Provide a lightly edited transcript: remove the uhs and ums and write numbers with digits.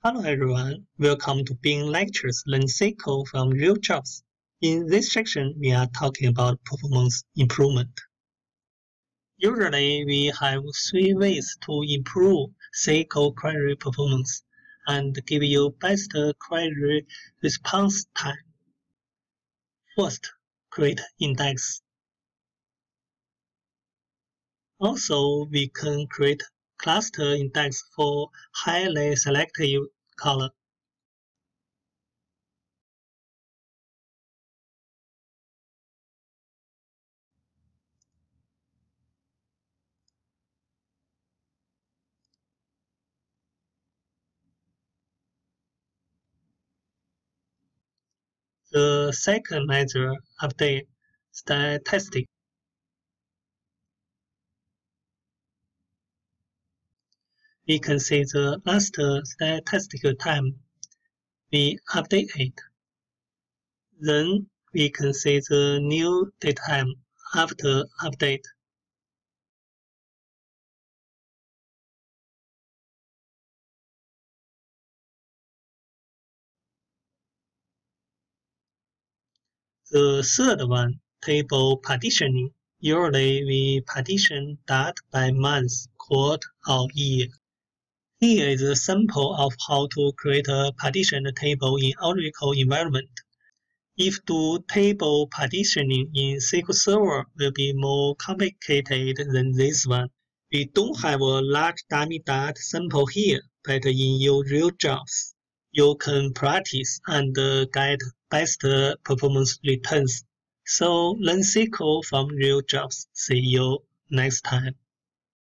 Hello everyone, welcome to Bing Lectures Learn SQL from Real Jobs. In this section, we are talking about performance improvement. Usually, we have three ways to improve SQL query performance and give you best query response time. First, create index. Also, we can create cluster index for highly selective column. The second measure, update statistic. We can see the last statistical time we update it. Then we can see the new date time after update. The third one, table partitioning. Usually we partition data by month, quarter, or year. Here is a sample of how to create a partitioned table in Oracle environment. If do table partitioning in SQL Server will be more complicated than this one. We don't have a large dummy data sample here, but in your real jobs, you can practice and get best performance returns. So learn SQL from real jobs. See you next time.